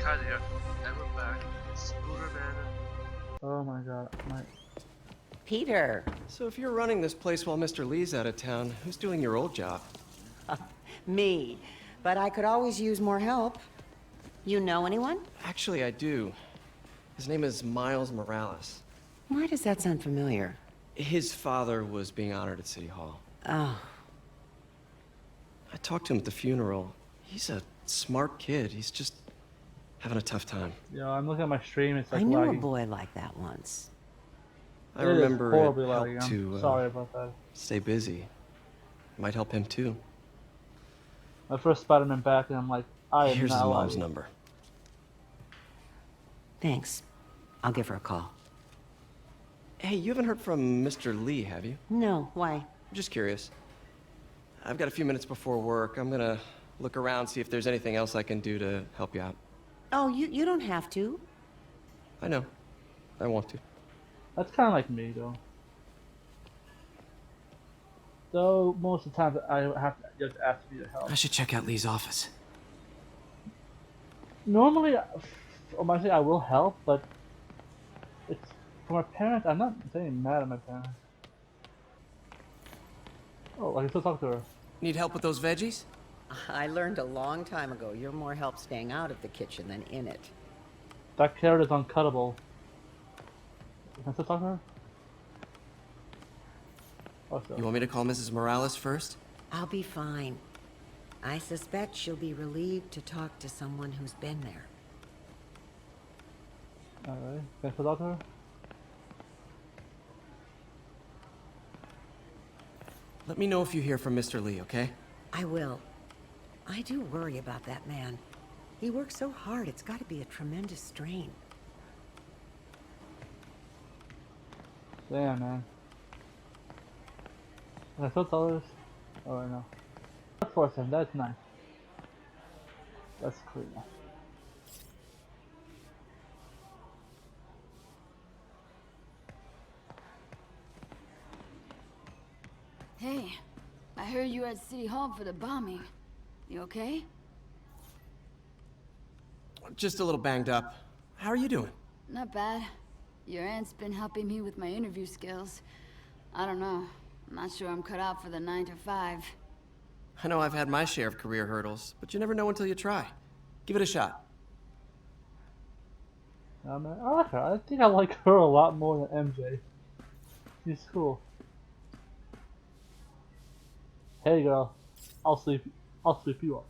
Kaiser here, and we're back. Spooder man. Oh my god, Peter. So if you're running this place while Mr. Lee's out of town, who's doing your old job? Me. But I could always use more help. You know anyone? Actually, I do. His name is Miles Morales. Why does that sound familiar? His father was being honored at City Hall. Oh. I talked to him at the funeral. He's a smart kid. He's just having a tough time. yeah, I'm looking at my stream. It's like I knew lagging. a boy like that once. I It is remember horribly it lagging. helped I'm to sorry about that. stay busy. Might help him too. My first Spider-Man back, and I'm like, I am Here's his not mom's lagging. number. Thanks. I'll give her a call. Hey, you haven't heard from Mr. Lee, have you? No, why? I'm just curious. I've got a few minutes before work. I'm gonna look around, see if there's anything else I can do to help you out. Oh, you don't have to. I know. I want to. That's kind of like me, though. Though most of the time I have to just ask you to help. I should check out Lee's office. Normally, I might say I will help, but it's for my parents. I'm not saying mad at my parents. Oh, I can still talk to her. Need help with those veggies? I learned a long time ago you're more help staying out of the kitchen than in it. That carrot is uncuttable. Can I still talk to her? Oh, so. You want me to call Mrs. Morales first? I'll be fine. I suspect she'll be relieved to talk to someone who's been there. Alright, can I still talk to her? Let me know if you hear from Mr. Lee, okay? I will. I do worry about that man. He works so hard, it's got to be a tremendous strain. Damn, man. Can I still tell her this? Oh, I know. Force him, that's nice. That's cool. Hey, I heard you were at City Hall for the bombing. You okay? Just a little banged up. How are you doing? Not bad. Your aunt's been helping me with my interview skills. I don't know. I'm not sure I'm cut out for the 9 to 5. I know I've had my share of career hurdles, but you never know until you try. Give it a shot. Man, I like her. I think I like her a lot more than MJ. She's cool. Hey girl, I'll sweep you up.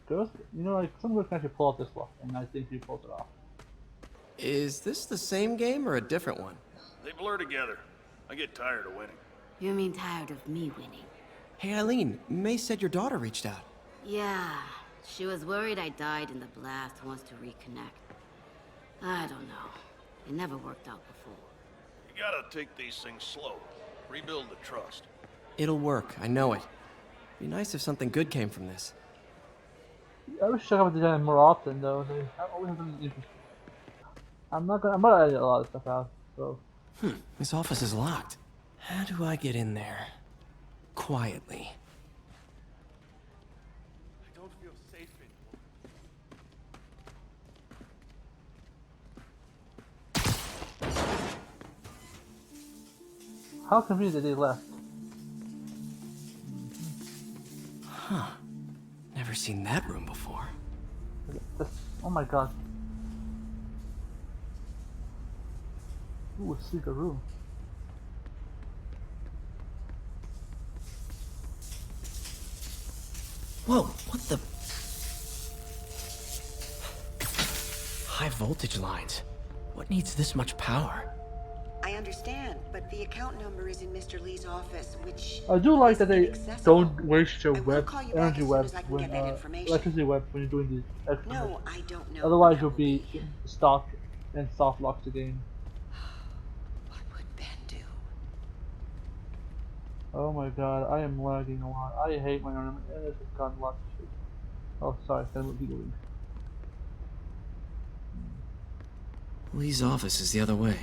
Girls, you know, like some girls can actually pull off this look, and I think she pulls it off. Is this the same game or a different one? They blur together. I get tired of winning. You mean tired of me winning? Hey Eileen, May said your daughter reached out. Yeah, she was worried I died in the blast, wants to reconnect. I don't know. It never worked out before. You gotta take these things slow. Rebuild the trust. It'll work, I know it. Be nice if something good came from this. I wish I would design more often though. They always have something interesting. I'm gonna edit a lot of stuff out, so. This office is locked. How do I get in there? Quietly. I don't feel safe anymore. How convenient that they left. Huh. Never seen that room before. Oh my god. Ooh, a secret room. Whoa, what the? High voltage lines. What needs this much power? I understand, but the account number is in Mr. Lee's office, which I do like that they inaccessible. don't waste your I will web, call you back energy as soon webs as I can when get that information. electricity webs when you're doing these extra No, missions. I don't know. Otherwise what you'll that be will stuck and soft lock the game. What would Ben do? Oh my god, I am lagging a lot. I hate my ornament. It's just gotten lots of shit. Oh, sorry, I will be doing. Lee's office is the other way.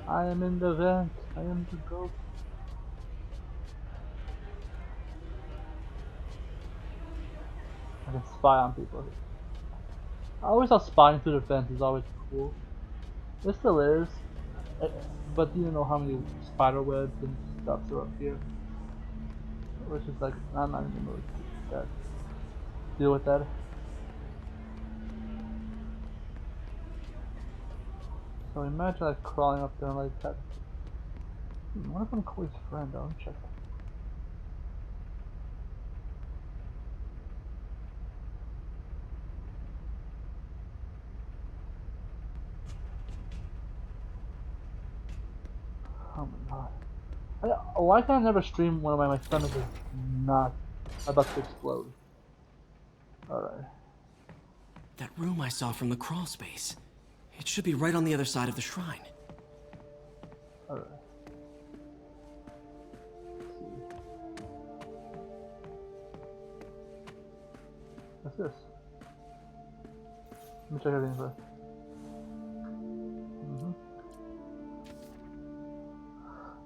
I am in the vent. I am the ghost. I can spy on people. I always thought spying through the fence is always cool. It still is. Uh, But you know how many spider webs and stuff are up here? Which is like, I'm not even really that deal with that. So imagine like crawling up there like that. What if I'm Chloe's friend? I'll check that. Oh my god. Why can I never stream when my stomach is not about to explode? Alright. That room I saw from the crawl space. It should be right on the other side of the shrine. Alright. What's this? Let me check everything first.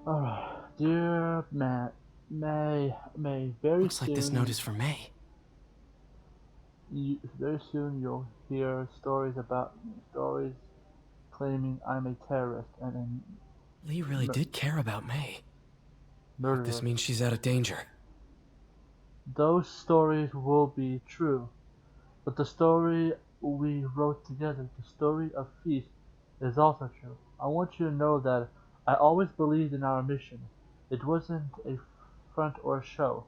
Alright. Dear Matt, May, very Looks soon. like this note is for May. Very soon you'll hear stories claiming I'm a terrorist and a Lee really did care about May. murderer. This means she's out of danger. Those stories will be true, but the story we wrote together, the story of Feast, is also true. I want you to know that I always believed in our mission. It wasn't a front or a show.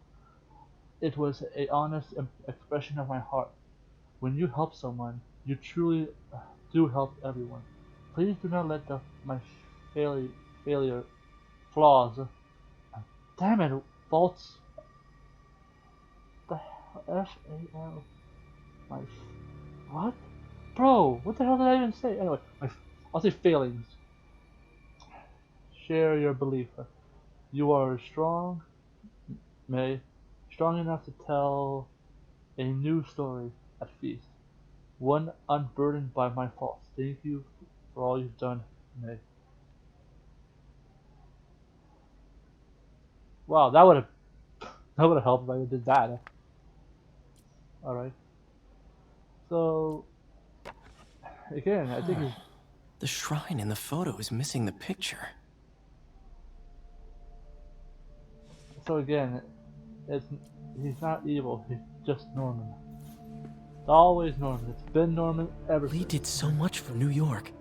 It was an honest expression of my heart. When you help someone, you truly do help everyone. Please do not let my failure, flaws, damn it, faults, the F.A.L. my, what? Bro, what the hell did I even say? Anyway, I'll say failings. Share your belief. You are strong, May, strong enough to tell a new story at Feast. One unburdened by my faults. Thank you for all you've done, May. Wow, that would have helped if I did that. Alright. So again, I think he's The shrine in the photo is missing the picture. he's not evil, he's just Norman. It's always Norman. It's been Norman ever Lee since. did so much for New York.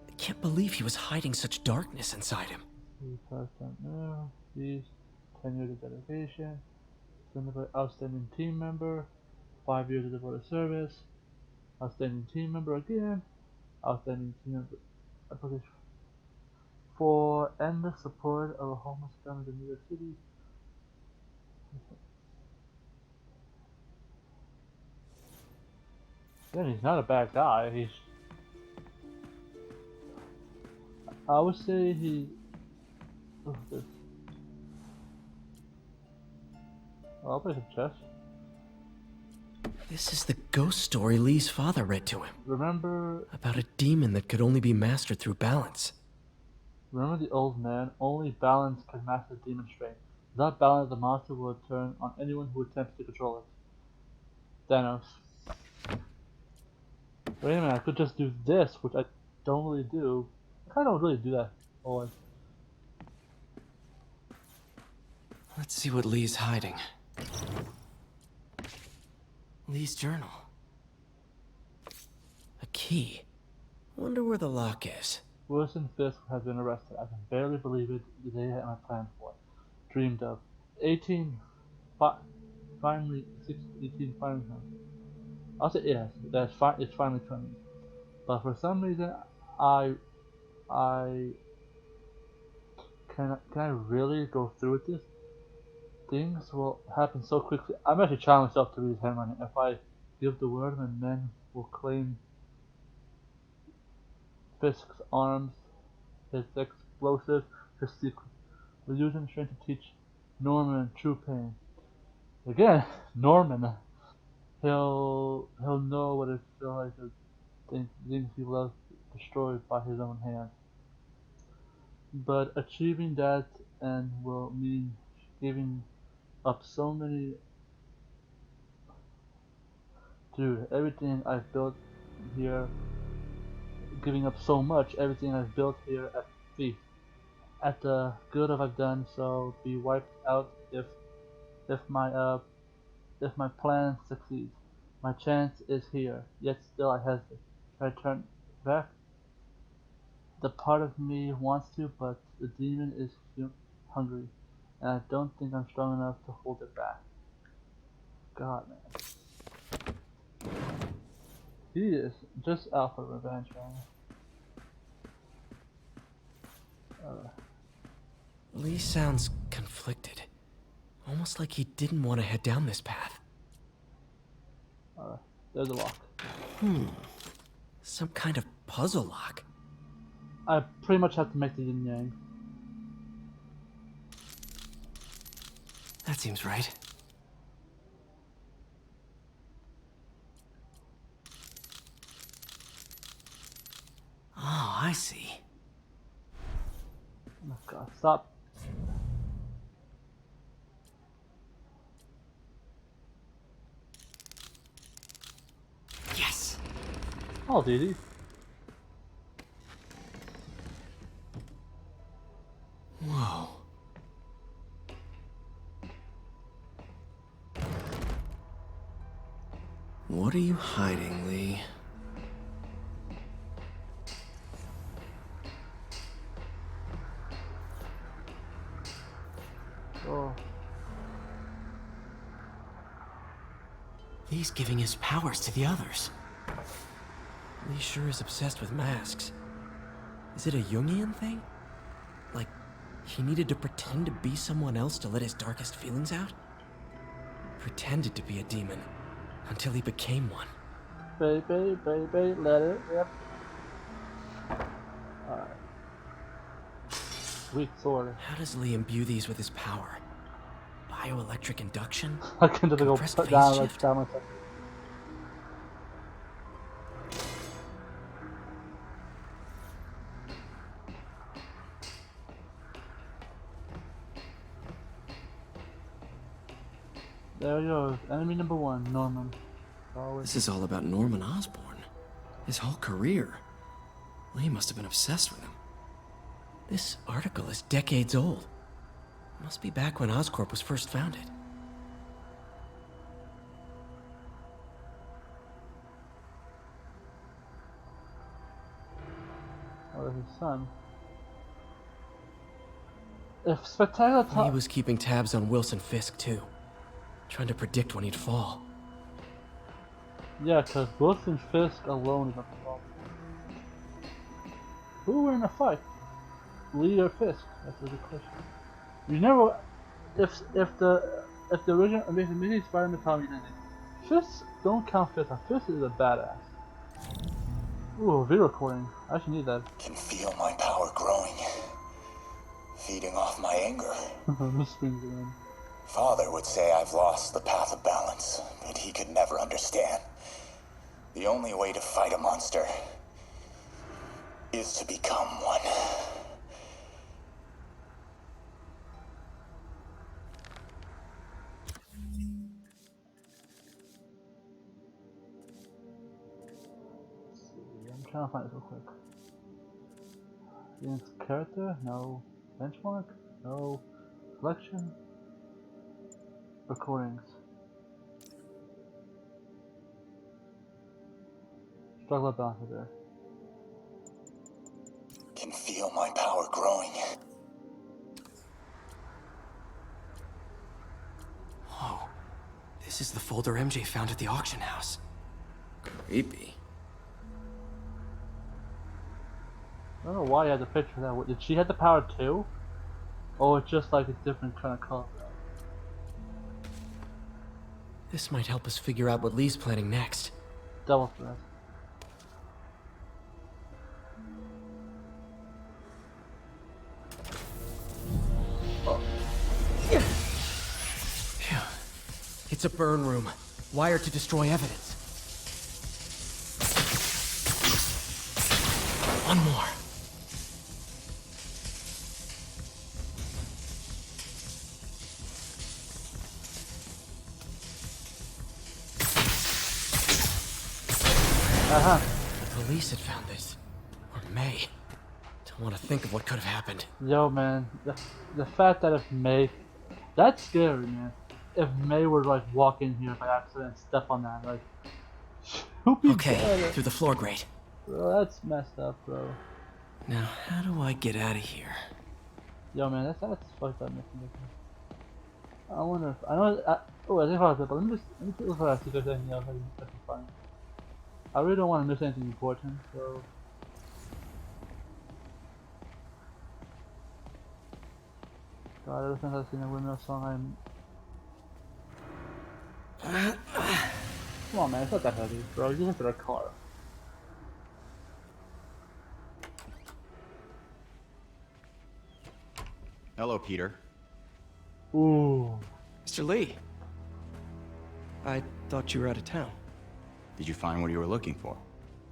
I can't believe he was hiding such darkness inside him. He's 10 years of dedication, outstanding team member, 5 years of devoted service, outstanding team member again, outstanding team member application for endless support of a homeless family in New York City. Then he's not a bad guy. I would say what's this? I'll play some chess. This is the ghost story Lee's father read to him. Remember About a demon that could only be mastered through balance. the old man? Only balance can master demon strength. Without balance, the monster will turn on anyone who attempts to control it. Thanos. Wait a minute, I could just do this, which I don't really do. I kind of don't really do that always. Let's see what Lee's hiding. Lee's journal. A key. Wonder where the lock is. Wilson Fisk has been arrested. I can barely believe it. The day I had planned for. Dreamed of. 18. Finally. 18 finally comes. I'll say yes. It's finally coming. But for some reason, I can I really go through with this? Things will happen so quickly. I'm actually challenging myself to read his handwriting. If I give the word, my men will claim Fisk's arms, his explosive, his secret. We're using strength to teach Norman true pain. Again, Norman. He'll know what it feels like to things he loves destroyed by his own hand. But achieving that and will mean giving up so many. Dude, everything I've built here, giving up so much, everything I've built here at Thief. At the good of I've done so be wiped out if my if my plan succeeds. My chance is here, yet still I hesitate. Should I turn back? The part of me wants to, but the demon is hungry, and I don't think I'm strong enough to hold it back. God, man. He is just out for revenge, man. Lee sounds conflicted. Almost like he didn't want to head down this path. There's a lock. Some kind of puzzle lock. I pretty much have to make the yin yang. That seems right. Oh, I see. Oh my god, stop. Yes! Oh, did he? Whoa. What are you hiding, Lee? Oh. Lee's giving his powers to the others. Lee sure is obsessed with masks. Is it a Jungian thing? Like, he needed to pretend to be someone else to let his darkest feelings out? Pretended to be a demon, until he became one. Baby, baby, let it rip. Alright. Weak sword. How does Lee imbue these with his power? Bioelectric induction? I can just go Compressed put phase down, shift? down myself. There he goes. Enemy number one, Norman. Always. This is all about Norman Osborn. His whole career. Lee must have been obsessed with him. This article is decades old. Must be back when Oscorp was first founded. Oh, there's his son. If Spectacular Lee was keeping tabs on Wilson Fisk, too. Trying to predict when he'd fall. Yeah, because Wilson Fisk alone is not the problem. Who were in a fight? Lee or Fisk? That's a good question. You never, if the original Amazing Spider-Man Tommy ending, Fisk don't count Fisk. Fisk is a badass. Ooh, a video recording. I actually need that. Can feel my power growing, feeding off my anger. Miss Springs again. Father would say I've lost the path of balance, but he could never understand. The only way to fight a monster is to become one. I'm trying to find this real quick. Ian's character? No. Benchmark? No. Collection? Recordings. Struggle balance there. Can feel my power growing. Whoa. This is the folder MJ found at the auction house. Creepy. I don't know why you had the picture of that. Did she have the power too? Or it's just like a different kind of color? This might help us figure out what Lee's planning next. Double threat. Phew. It's a burn room, wired to destroy evidence. One more. Uh-huh. The police had found this. Or May. Don't want to think of what could have happened. Yo, man, the fact that if May, that's scary, man. If May were like walk in here by accident and step on that, like, she'll be Okay, dead. through the floor grate. Bro, that's messed up, bro. Now, how do I get out of here? Yo, man, that's fucked up, man. I wonder if I know. I think I was, but let me look for see if there's anything else I can find. I really don't want to miss anything important, so. God, ever since I've seen a windmill song, come on, man, it's not that heavy, bro. You look at a car. Hello, Peter. Ooh. Mr. Lee. I thought you were out of town. Did you find what you were looking for?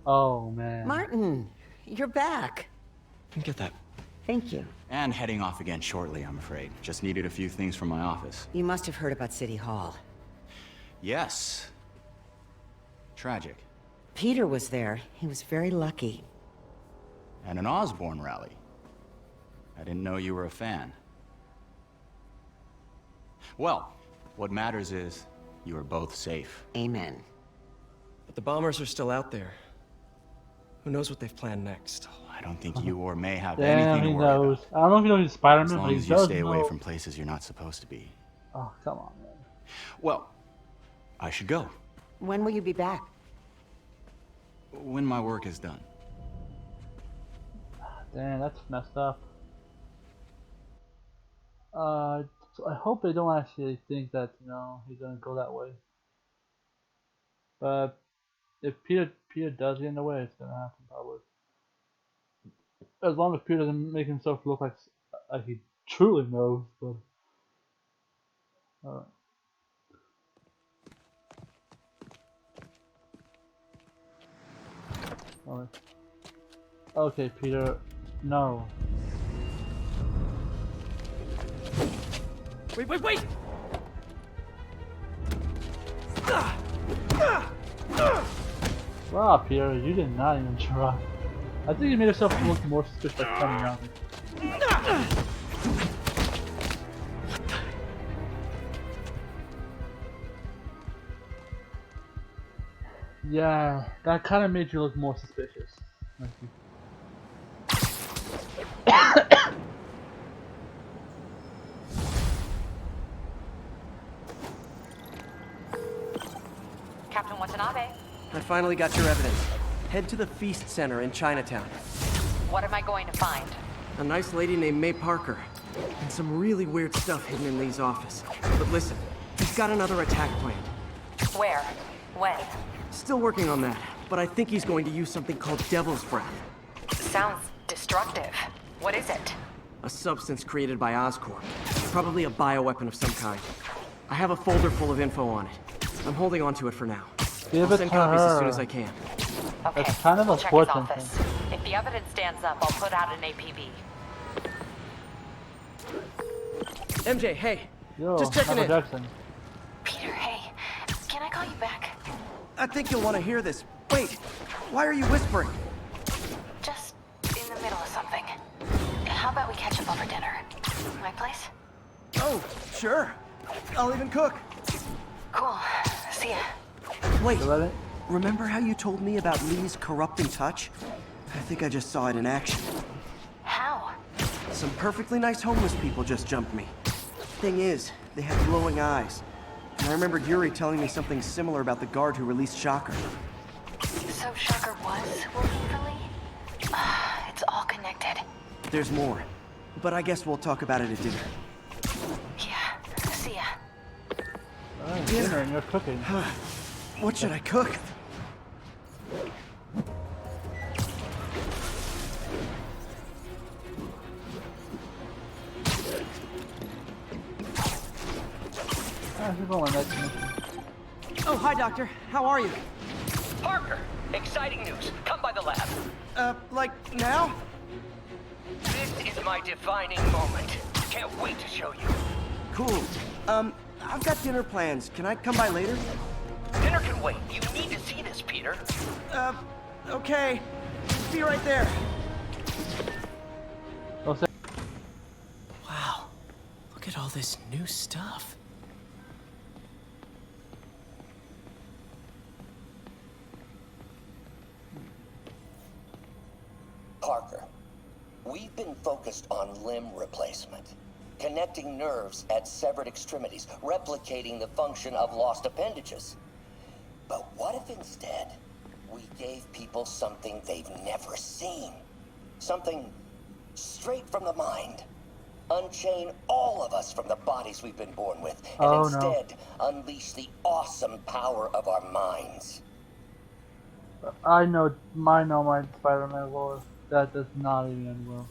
Oh, man. Martin, you're back. Get that. Thank you. And heading off again shortly, I'm afraid. Just needed a few things from my office. You must have heard about City Hall. Yes. Tragic. Peter was there. He was very lucky. And an Osborne rally. I didn't know you were a fan. Well, what matters is you are both safe. Amen. But the bombers are still out there. Who knows what they've planned next? I don't think you or May have Damn, anything to he worry knows. about. I don't know if you know he's Spider-Man, As but long he as you does stay know. away from places you're not supposed to be. Oh, come on, man. Well, I should go. When will you be back? When my work is done. Damn, that's messed up. So I hope they don't actually think that, you know, he's gonna go that way. But if Peter does get in the way, it's gonna happen probably. As long as Peter doesn't make himself look like he truly knows, but alright. Alright. Okay, Peter, no. Wait! Wow, Peter, you did not even try. I think you made yourself look more suspicious by coming out. Yeah, that kind of made you look more suspicious. Thank you. Captain Watanabe, I finally got your evidence. Head to the Feast Center in Chinatown. what am I going to find? A nice lady named May Parker. And some really weird stuff hidden in Lee's office. But listen, he's got another attack planned. Where? When? Still working on that, but I think he's going to use something called Devil's Breath. Sounds destructive. What is it? A substance created by Oscorp. Probably a bioweapon of some kind. I have a folder full of info on it. I'm holding on to it for now. Give I'll it send to copies as soon her. as I can. Okay, That's kind of we'll check his important. office. If the evidence stands up, I'll put out an APB. MJ, hey. Yo, Just checking Michael in. Jackson. Peter, hey, can I call you back? I think you'll want to hear this. Wait, why are you whispering? Just in the middle of something. How about we catch up over dinner? My place? Oh, sure. I'll even cook. Cool. See ya. Wait, You ready? remember how you told me about Lee's corrupting touch? I think I just saw it in action. How? Some perfectly nice homeless people just jumped me. Thing is, they had glowing eyes. And I remembered Yuri telling me something similar about the guard who released Shocker. So Shocker was working for Lee? It's all connected. There's more. But I guess we'll talk about it at dinner. Yeah. See ya. Alright, dinner and you're cooking. What should I cook? Alright, we're going next mission. Oh, hi, Doctor. How are you? Parker, exciting news. Come by the lab. Like now? This is my defining moment. Can't wait to show you. Cool. I've got dinner plans. Can I come by later? Dinner can wait. You need to see this, Peter. Okay. Be right there. Wow. Look at all this new stuff. Parker, we've been focused on limb replacement, connecting nerves at severed extremities, replicating the function of lost appendages. But what if instead we gave people something they've never seen? Something straight from the mind. Unchain all of us from the bodies we've been born with, and instead unleash the awesome power of our minds. I know my Spider-Man lore. That does not even end well.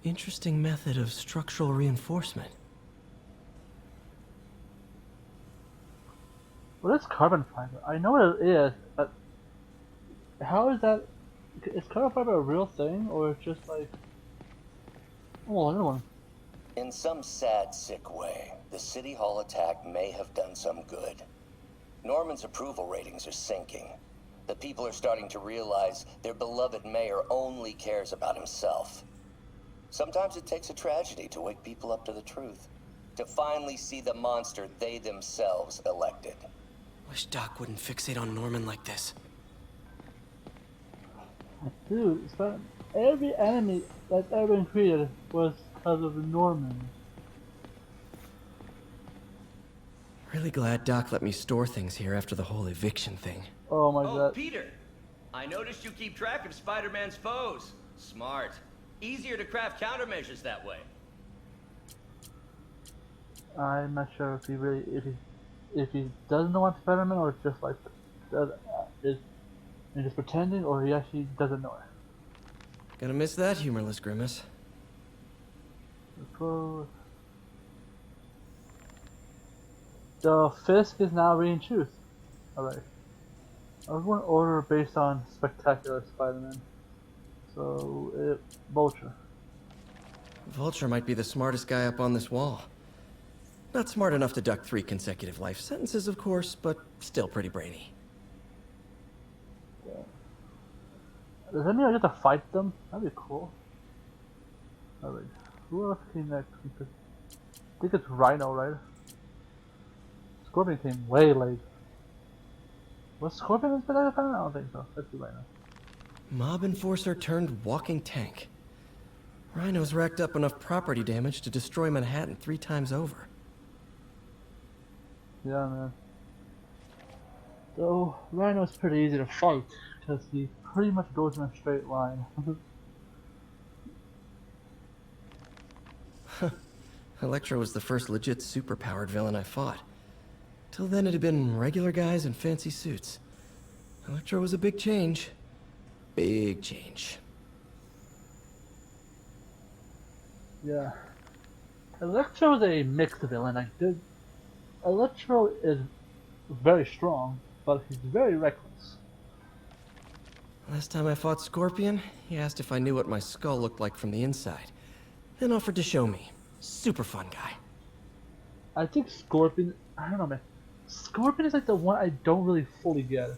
Interesting method of structural reinforcement. What is carbon fiber? I know what it is, but how is that? Is carbon fiber a real thing, or just like? Oh, another one. In some sad, sick way, the City Hall attack may have done some good. Norman's approval ratings are sinking. The people are starting to realize their beloved mayor only cares about himself. Sometimes it takes a tragedy to wake people up to the truth, to finally see the monster they themselves elected. Wish Doc wouldn't fixate on Norman like this. Dude, every enemy that's ever been created was because of the Norman. Really glad Doc let me store things here after the whole eviction thing. Oh my god. Peter! I noticed you keep track of Spider-Man's foes. Smart. Easier to craft countermeasures that way. I'm not sure if he doesn't know what Spider-Man, or just like is just pretending, or he actually doesn't know it. Gonna miss that humorless grimace. The Fisk is now reading truth. Alright. I was going to order based on Spectacular Spider-Man. So, Vulture. Vulture might be the smartest guy up on this wall. Not smart enough to duck 3 consecutive life sentences, of course, but still pretty brainy. Yeah. Does anyone get to fight them? That'd be cool. Alright. Who else came next? I think it's Rhino, right? Scorpion came way late. Was Scorpion in Spectacular Spider-Man? I don't think so. Let's see Rhino. Mob enforcer turned walking tank. Rhino's racked up enough property damage to destroy Manhattan 3 times over. Yeah, man. So, Rhino's pretty easy to fight, because he pretty much goes in a straight line. Electro was the first legit superpowered villain I fought. Till then it had been regular guys in fancy suits. Electro was a big change. Big change. Yeah. Electro is a mixed villain. Electro is very strong, but he's very reckless. Last time I fought Scorpion, he asked if I knew what my skull looked like from the inside. Then offered to show me. Super fun guy. I think Scorpion, I don't know, man. Scorpion is like the one I don't really fully get.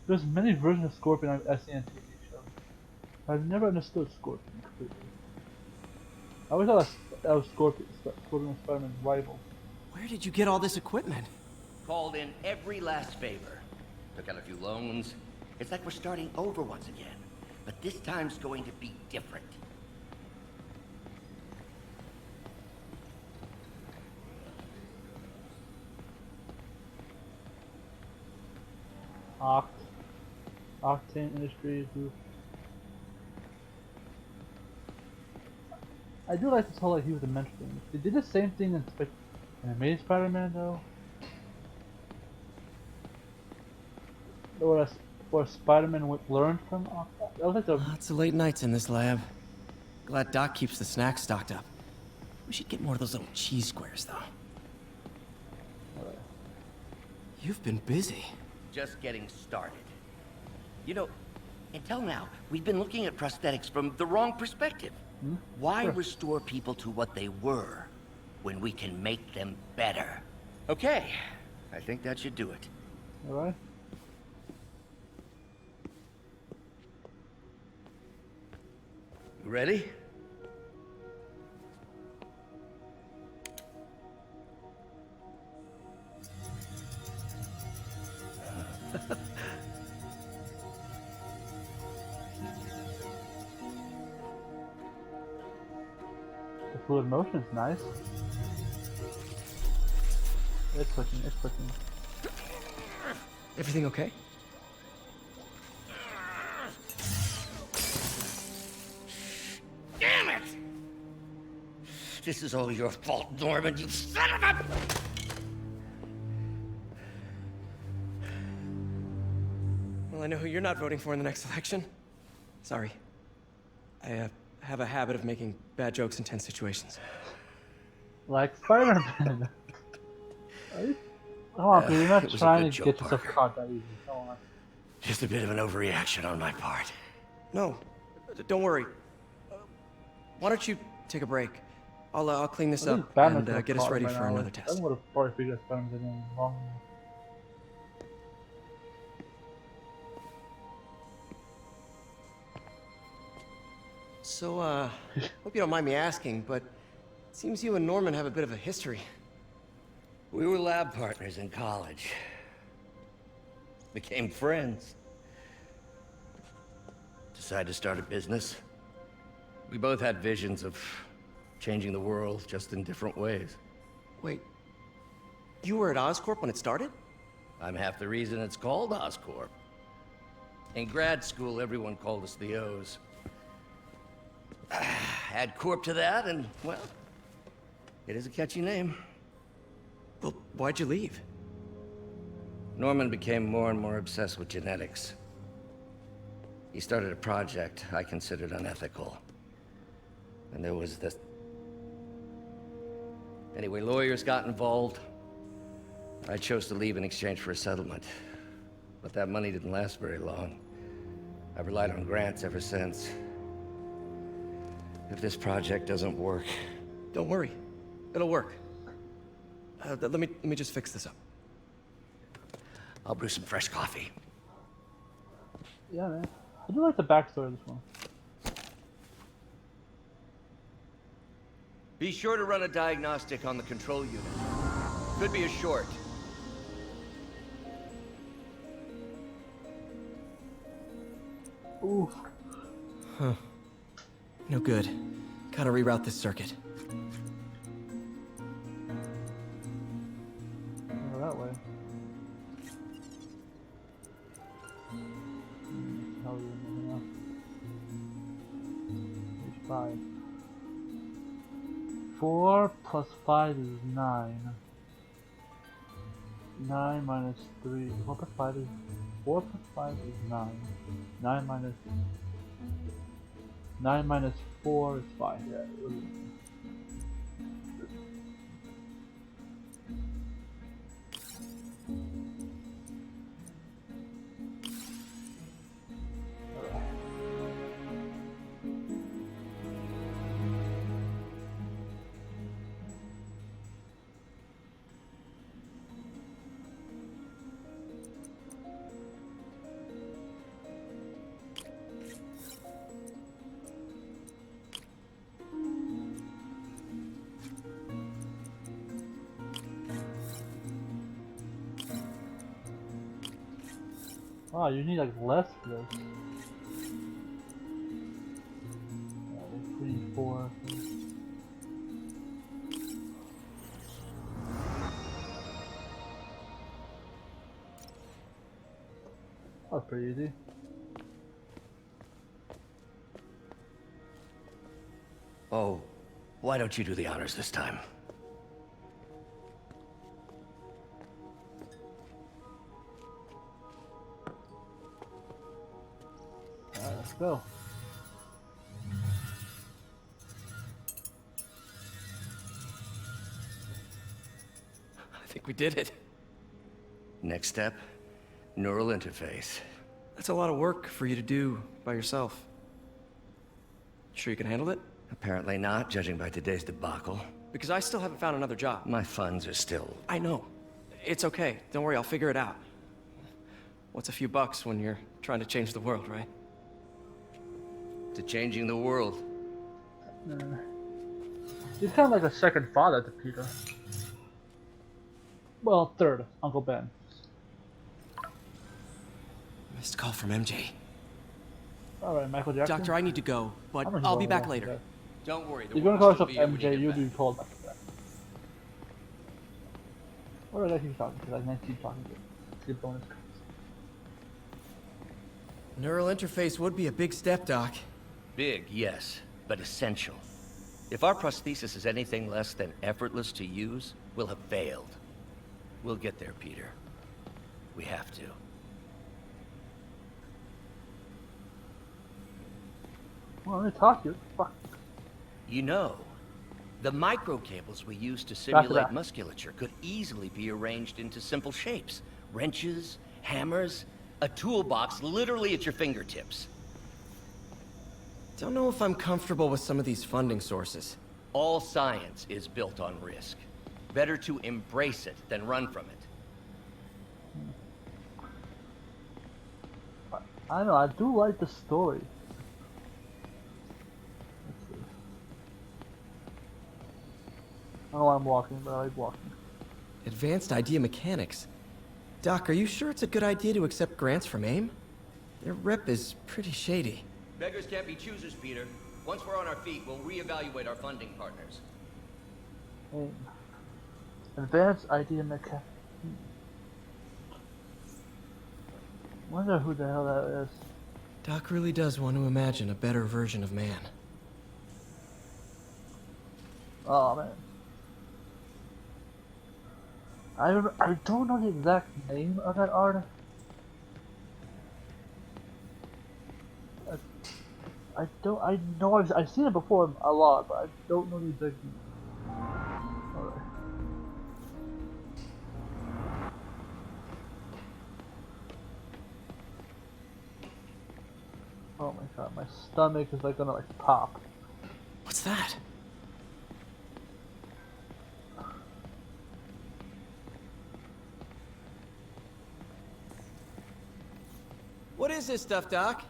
There's many versions of Scorpion I've seen on TV shows. I've never understood Scorpion completely. I always thought that was Scorpion and Spider-Man's rival. Where did you get all this equipment? Called in every last favor. Took out a few loans. It's like we're starting over once again. But this time's going to be different. Octane Industries. I do like this whole like he was a mentor thing. They did the same thing in Amazing Spider-Man though. Where Spider-Man learned from Octane. That was like the. Lots of late nights in this lab. Glad Doc keeps the snacks stocked up. We should get more of those little cheese squares though. You've been busy. Just getting started. You know, until now, we've been looking at prosthetics from the wrong perspective. Why restore people to what they were when we can make them better? Okay, I think that should do it. Alright. You ready? The fluid motion's nice. It's clicking, it's clicking. Everything okay? Damn it! This is all your fault, Norman, you son of a... Well, I know who you're not voting for in the next election. Sorry. I have a habit of making bad jokes in tense situations. Like Spider-Man. Come on, you're not trying to get yourself caught that easy. Come on. Just a bit of an overreaction on my part. No, don't worry. Why don't you take a break? I'll clean this up and get us ready for another test. I would have probably figured Spider-Man did anything wrong. So, hope you don't mind me asking, but it seems you and Norman have a bit of a history. We were lab partners in college. Became friends. Decided to start a business. We both had visions of changing the world, just in different ways. Wait, you were at Oscorp when it started? I'm half the reason it's called Oscorp. In grad school, everyone called us the O's. Add Corp to that, and, well, it is a catchy name. Well, why'd you leave? Norman became more and more obsessed with genetics. He started a project I considered unethical. And there was this... Anyway, lawyers got involved. I chose to leave in exchange for a settlement. But that money didn't last very long. I've relied on grants ever since. If this project doesn't work... Don't worry. It'll work. Let me just fix this up. I'll brew some fresh coffee. Yeah, man. I do like the backstory of this one. Be sure to run a diagnostic on the control unit. Could be a short. Ooh. Huh. No good. Gotta reroute this circuit. Go that way. How are you moving up? Page 5. 4 plus 5 is 9. 9 minus 3. 4 plus 5 is 4 plus 5 is 9. 9 minus 4 is 5. Yeah. Oh, you need like less for this. 3, 4. That's pretty easy. Oh, why don't you do the honors this time? Alright, let's go. I think we did it. Next step, neural interface. That's a lot of work for you to do by yourself. Sure you can handle it? Apparently not, judging by today's debacle. Because I still haven't found another job. My funds are still... I know. It's okay. Don't worry, I'll figure it out. What's a few bucks when you're trying to change the world, right? To changing the world. He's kind of like a second father to Peter. Well, third, Uncle Ben. Missed call from MJ. Alright, Michael Jackson. Doctor, I need to go, but I'll be back later. Don't worry, you're gonna call yourself MJ, you'll be told Michael Jackson. What did I keep talking to? I can't keep talking to the bonus cards. Neural interface would be a big step, Doc. Big, yes, but essential. If our prosthesis is anything less than effortless to use, we'll have failed. We'll get there, Peter. We have to. Well, let me talk to you. Fuck. You know, the microcables we use to simulate musculature could easily be arranged into simple shapes. Wrenches, hammers, a toolbox literally at your fingertips. Don't know if I'm comfortable with some of these funding sources. All science is built on risk. Better to embrace it than run from it. I know, I do like the story. Let's see. I don't know why I'm walking, but I like walking. Advanced idea mechanics. Doc, are you sure it's a good idea to accept grants from AIM? Their rep is pretty shady. Beggars can't be choosers, Peter. Once we're on our feet, we'll reevaluate our funding partners. AIM. Advanced idea mechanics. Wonder who the hell that is. Doc really does want to imagine a better version of man. Oh man. I don't know the exact name of that artist. I know I've seen it before a lot, but I don't know the exact name. Alright. Oh my god, my stomach is like gonna like pop. What's that? What is this stuff, Doc?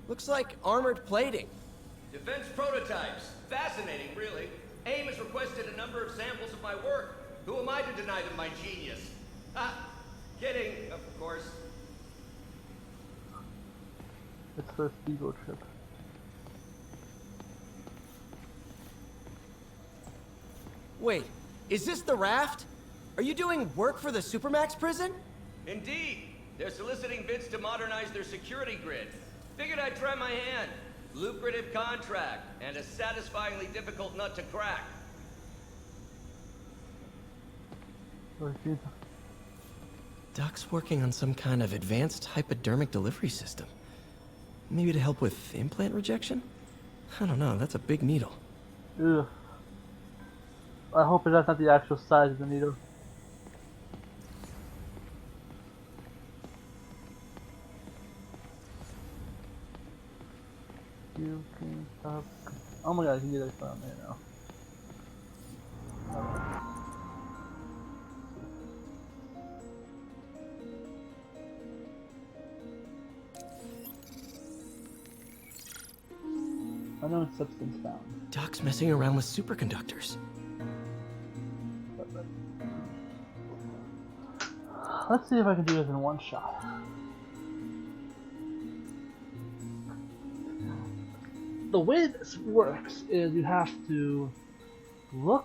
Looks like armored plating. Defense prototypes. Fascinating, really. AIM has requested a number of samples of my work. Who am I to deny them my genius? Ah, kidding, of course. It's first ego trip. Wait, is this the raft? Are you doing work for the Supermax prison? Indeed. They're soliciting bids to modernize their security grid. Figured I'd try my hand. Lucrative contract, and a satisfyingly difficult nut to crack. Doc's working on some kind of advanced hypodermic delivery system. Maybe to help with implant rejection? I don't know, that's a big needle. Ugh. I hope that's not the actual size of the needle. You can stop. Oh my god, I can get that from there now. Alright. Unknown substance found. Doc's messing around with superconductors. Let's see if I can do this in one shot. the way this works is you have to look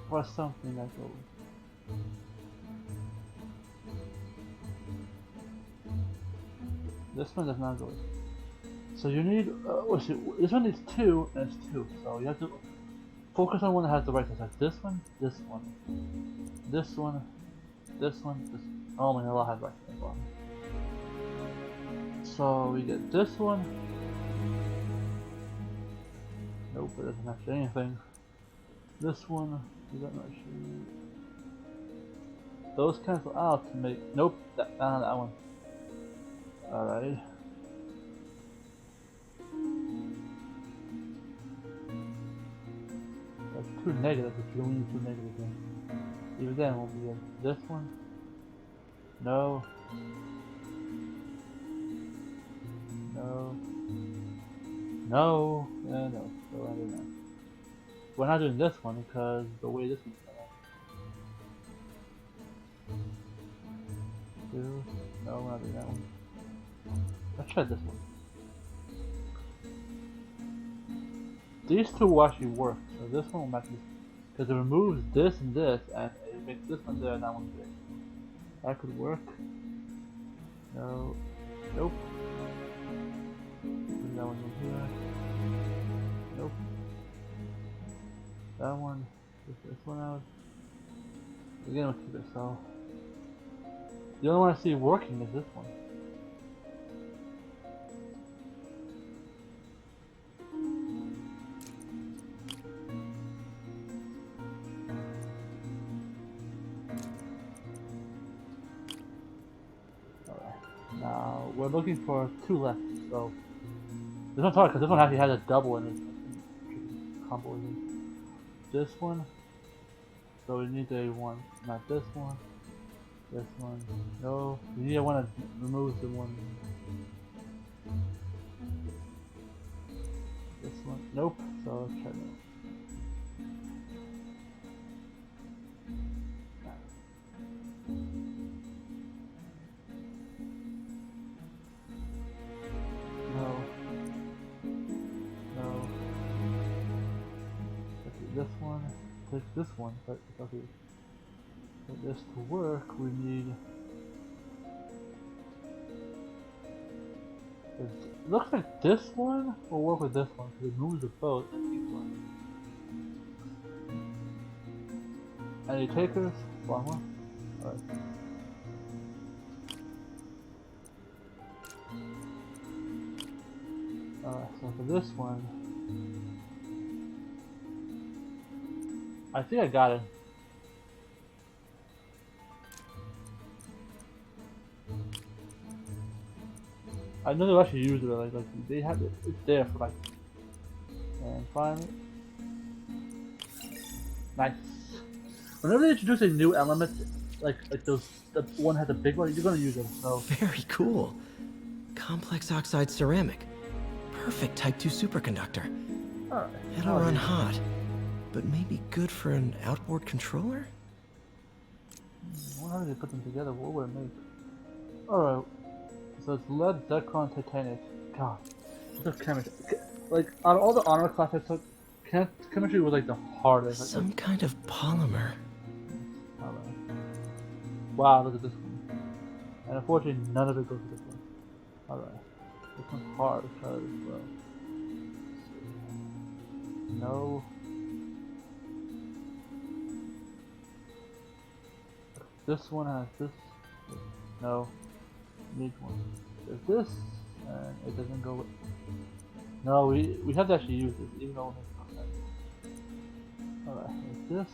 for something that goes. This one does not go. So you need, let's see, this one needs 2 and it's 2. So you have to focus on one that has the right size. Like this one, this one, this one, this one, this one. Oh my god, I'll have right size. Well. So we get this one. Nope, it doesn't match anything. This one, we don't match. Those cancel out to make. Nope, that one. Alright. That's 2 negatives, but you only need 2 negatives then. Even then, we'll be this one. No. No. No. Yeah, no. So I don't know. We're not doing this one because the way this one's set up. 2. No, we're not doing that one. Let's try this one. These 2 will actually work, so this one will match this. Because it removes this and this, and it makes this one there and that one there. That could work. No. Nope. Put that one in here. Nope. That one. Take this one out. Again, we'll keep it so. The only one I see working is this one. Now we're looking for 2 left, so this one's hard because this one actually has a double in it. Combo in it. This one, so we need a 1, not this one. This one, no. We need a 1 that removes the 1. This one, nope. So let's try that. This one, take this one, but okay. For this to work, we need. It looks like this one will work with this one because it moves the boat and keeps one. Any takers? One more. Alright. So for this one. I think I got it. I know they actually use it, like they have it, it's there for like, and finally, nice. Whenever they introduce a new element, like those, the one has a big one, you're gonna use it, so. Very cool. Complex oxide ceramic. Perfect Type 2 superconductor. Alright. It'll run hot. But maybe good for an outboard controller? How do they put them together? What would it make? Alright. So it's lead, zircon, titanium. God. What's the chemistry? Like, out of all the honor class I took, chemistry was like the hardest. Some kind of polymer. Alright. Wow, look at this one. And unfortunately, none of it goes to this one. Alright. This one's hard because, well. No. This one has this. No. Need one. There's this, and it doesn't go with. No, we have to actually use this, even though it's not that. Alright, there's this.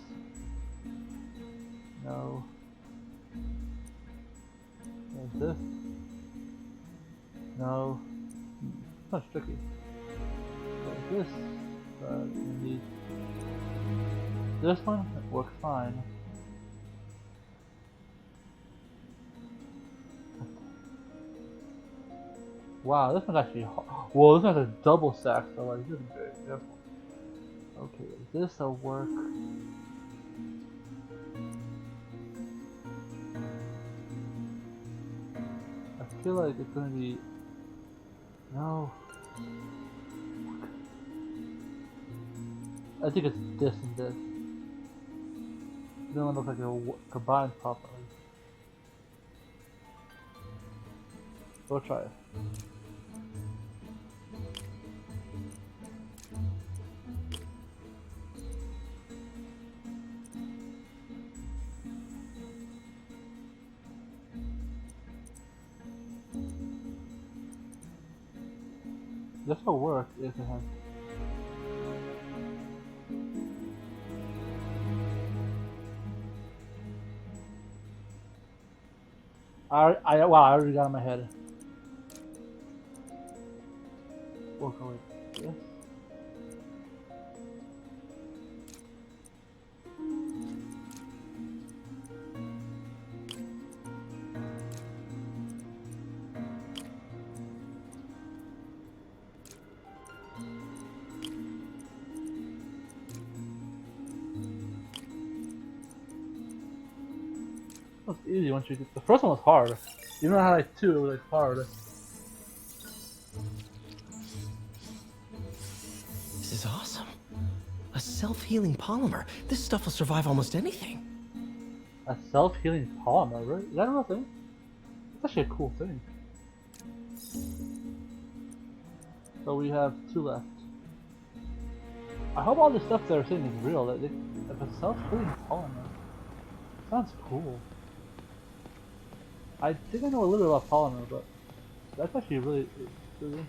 No. There's this. No. That's tricky. There's this, but we need. This one works fine. Wow, this one's actually well, this one's a double stack, so like this is very careful. Okay, this'll work. I feel like it's gonna be no. I think it's this and this. It doesn't look like they're combined properly. We'll try it. This will work if it has. Wow, I already got in my head. We'll go with this. It was easy once you get the first one was hard. Even though I had like 2, it was like hard. This is awesome. A self-healing polymer. This stuff will survive almost anything. A self-healing polymer, right? Is that a real thing? It's actually a cool thing. So we have 2 left. I hope all the stuff they're saying is real. That if a self-healing polymer sounds cool. I think I know a little bit about polymer, but that's actually really interesting.